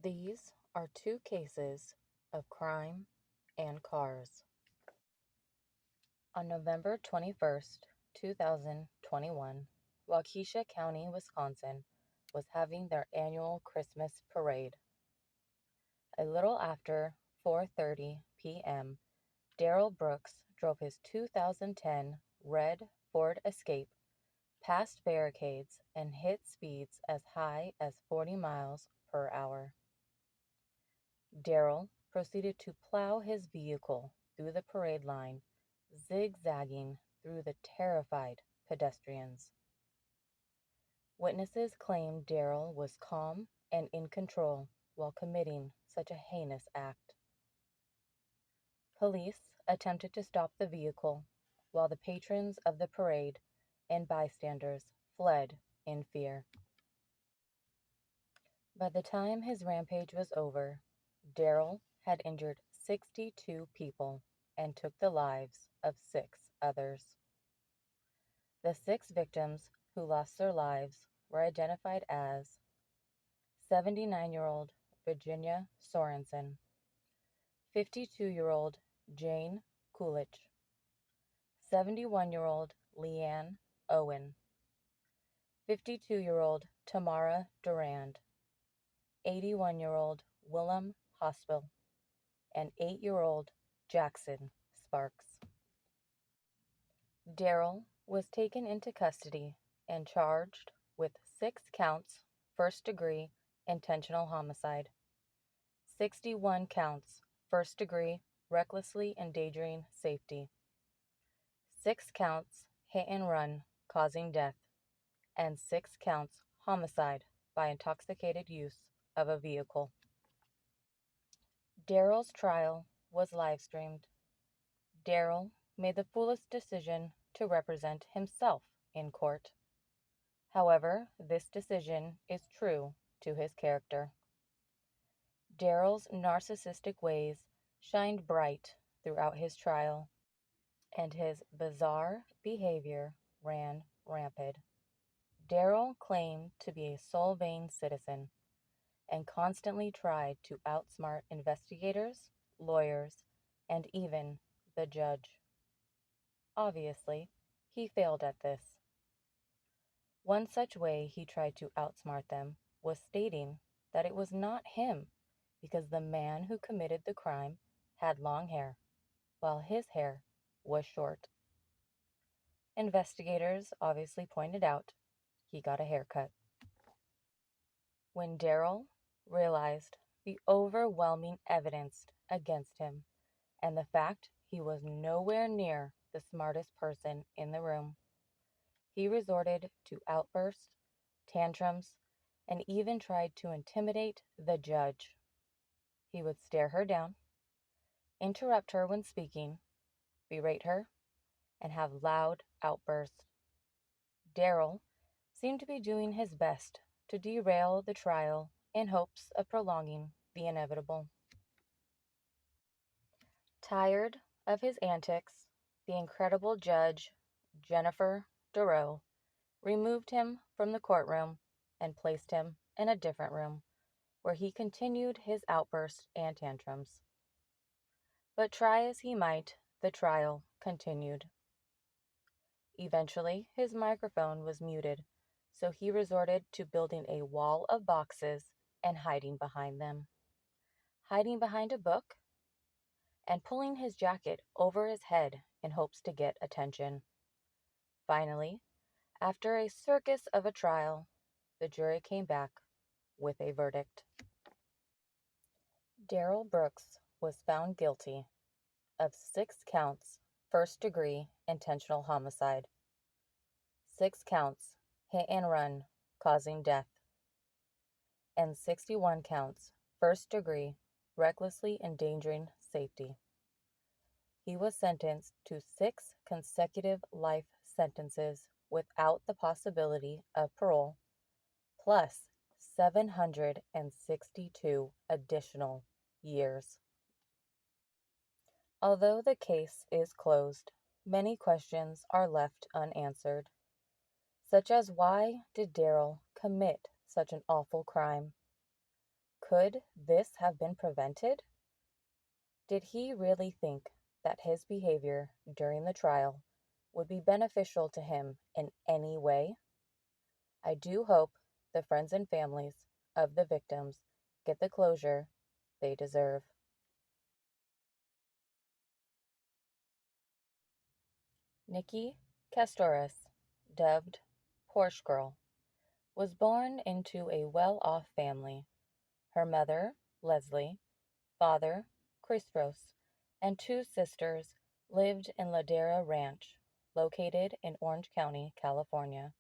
These are two cases of crime and cars. On November 21st, 2021, Waukesha County, Wisconsin was having their annual Christmas parade. A little after 4:30 p.m., Darrell Brooks drove his 2010 red Ford Escape past barricades and hit speeds as high as 40 miles per hour. Darrell proceeded to plow his vehicle through the parade line, zigzagging through the terrified pedestrians. Witnesses claimed Darrell was calm and in control while committing such a heinous act. Police attempted to stop the vehicle, while the patrons of the parade and bystanders fled in fear. By the time his rampage was over, Darrell had injured 62 people and took the lives of 6 others. The 6 victims who lost their lives were identified as 79-year-old Virginia Sorensen, 52-year-old Jane Kulich, 71-year-old Leanne Owen, 52-year-old Tamara Durand, 81-year-old Willem Hospital, and 8-year-old Jackson Sparks. Darrell was taken into custody and charged with 6 counts first-degree intentional homicide, 61 counts first-degree recklessly endangering safety, 6 counts hit-and-run causing death, and 6 counts homicide by intoxicated use of a vehicle. Darrell's trial was live-streamed. Darrell made the foolish decision to represent himself in court. However, this decision is true to his character. Darrell's narcissistic ways shined bright throughout his trial, and his bizarre behavior ran rampant. Darrell claimed to be a Solvang citizen and constantly tried to outsmart investigators, lawyers, and even the judge. Obviously, he failed at this. One such way he tried to outsmart them was stating that it was not him because the man who committed the crime had long hair, while his hair was short. Investigators obviously pointed out he got a haircut. When Darrell realized the overwhelming evidence against him and the fact he was nowhere near the smartest person in the room, he resorted to outbursts, tantrums, and even tried to intimidate the judge. He would stare her down, interrupt her when speaking, berate her, and have loud outbursts. Darrell seemed to be doing his best to derail the trial in hopes of prolonging the inevitable. Tired of his antics, the incredible judge, Jennifer Dorough, removed him from the courtroom and placed him in a different room, where he continued his outbursts and tantrums. But try as he might, the trial continued. Eventually, his microphone was muted, so he resorted to building a wall of boxes and hiding behind them. Hiding behind a book and pulling his jacket over his head in hopes to get attention. Finally, after a circus of a trial, the jury came back with a verdict. Darrell Brooks was found guilty of 6 counts first-degree intentional homicide, 6 counts hit-and-run causing death, and 61 counts first-degree recklessly endangering safety. He was sentenced to 6 consecutive life sentences without the possibility of parole, plus 762 additional years. Although the case is closed, many questions are left unanswered, such as why did Darrell commit such an awful crime? Could this have been prevented? Did he really think that his behavior during the trial would be beneficial to him in any way? I do hope the friends and families of the victims get the closure they deserve. Nikki Castoris, dubbed Porsche Girl, was born into a well-off family. Her mother, Leslie, father, Christos, and two sisters lived in Ladera Ranch, located in Orange County, California.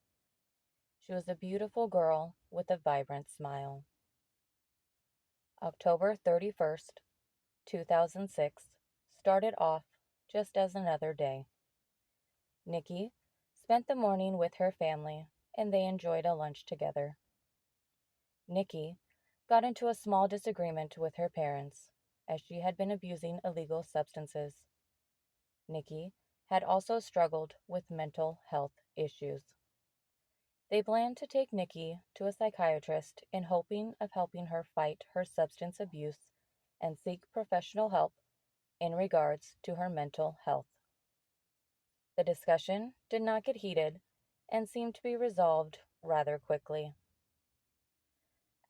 She was a beautiful girl with a vibrant smile. October 31st, 2006 started off just as another day. Nikki spent the morning with her family and they enjoyed a lunch together. Nikki got into a small disagreement with her parents as she had been abusing illegal substances. Nikki had also struggled with mental health issues. They planned to take Nikki to a psychiatrist in hoping of helping her fight her substance abuse and seek professional help in regards to her mental health. The discussion did not get heated and seemed to be resolved rather quickly.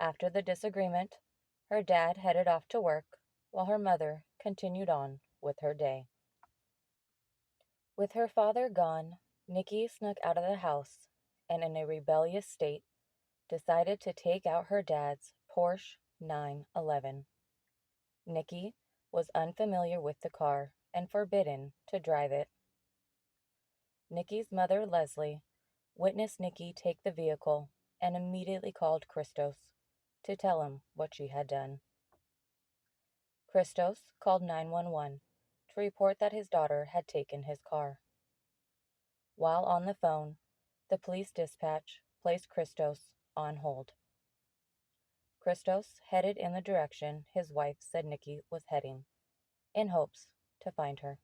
After the disagreement, her dad headed off to work while her mother continued on with her day. With her father gone, Nikki snuck out of the house and, in a rebellious state, decided to take out her dad's Porsche 911. Nikki was unfamiliar with the car and forbidden to drive it. Nikki's mother, Leslie, witnessed Nikki take the vehicle and immediately called Christos to tell him what she had done. Christos called 911 to report that his daughter had taken his car. While on the phone, the police dispatch placed Christos on hold. Christos headed in the direction his wife said Nikki was heading, in hopes to find her.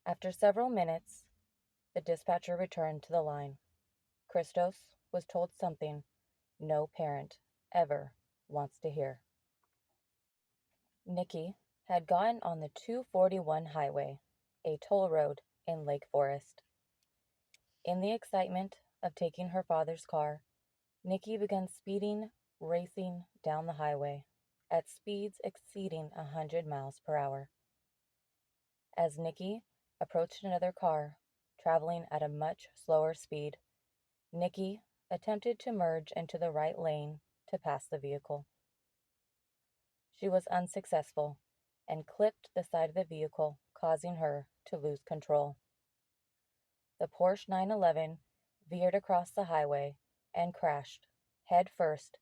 After several minutes, the dispatcher returned to the line. Christos was told something no parent ever wants to hear. Nikki had gotten on the 241 highway, a toll road in Lake Forest. In the excitement of taking her father's car, Nikki began racing down the highway at speeds exceeding 100 miles per hour. As Nikki approached another car, traveling at a much slower speed, Nikki attempted to merge into the right lane to pass the vehicle. She was unsuccessful and clipped the side of the vehicle, causing her to lose control. The Porsche 911 veered across the highway and crashed head first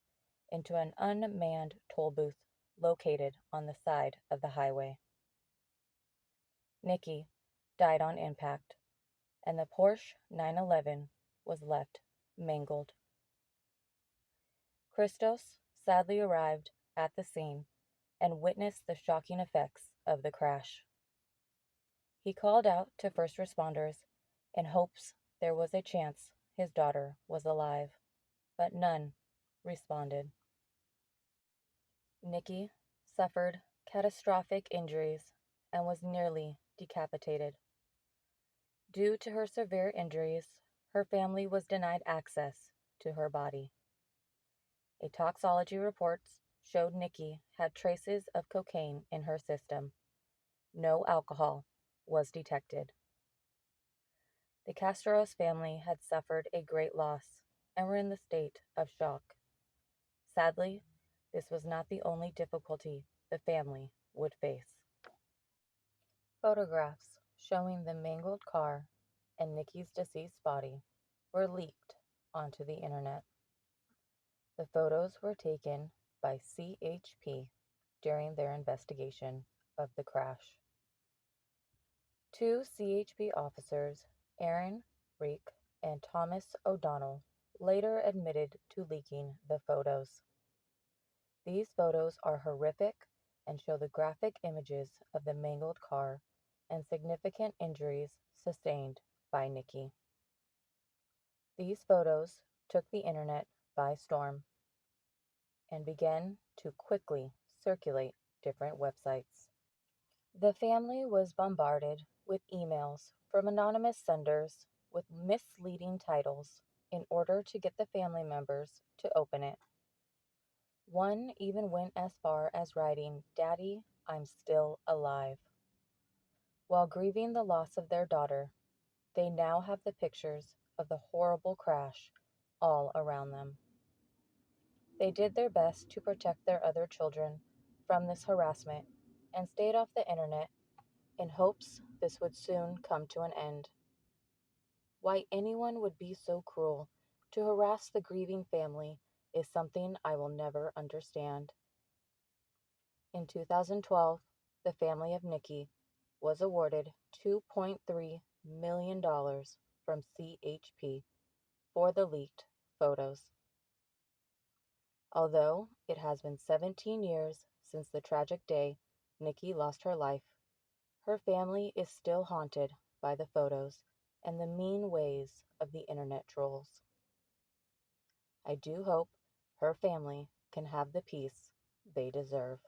into an unmanned toll booth located on the side of the highway. Nikki died on impact, and the Porsche 911 was left mangled. Christos sadly arrived at the scene and witnessed the shocking effects of the crash. He called out to first responders in hopes there was a chance his daughter was alive, but none responded. Nikki suffered catastrophic injuries and was nearly decapitated. Due to her severe injuries, her family was denied access to her body. A toxicology report showed Nikki had traces of cocaine in her system. No alcohol was detected. The Castros family had suffered a great loss and were in the state of shock. Sadly, this was not the only difficulty the family would face. Photographs showing the mangled car and Nikki's deceased body were leaked onto the internet. The photos were taken by CHP during their investigation of the crash. Two CHP officers, Aaron Reek and Thomas O'Donnell, later admitted to leaking the photos. These photos are horrific and show the graphic images of the mangled car and significant injuries sustained by Nikki. These photos took the internet by storm. and began to quickly circulate different websites. The family was bombarded with emails from anonymous senders with misleading titles in order to get the family members to open it. One even went as far as writing, "Daddy, I'm still alive." While grieving the loss of their daughter, they now have the pictures of the horrible crash all around them. They did their best to protect their other children from this harassment and stayed off the internet in hopes this would soon come to an end. Why anyone would be so cruel to harass the grieving family is something I will never understand. In 2012, the family of Nikki was awarded $2.3 million from CHP for the leaked photos. Although it has been 17 years since the tragic day Nikki lost her life, her family is still haunted by the photos and the mean ways of the internet trolls. I do hope her family can have the peace they deserve.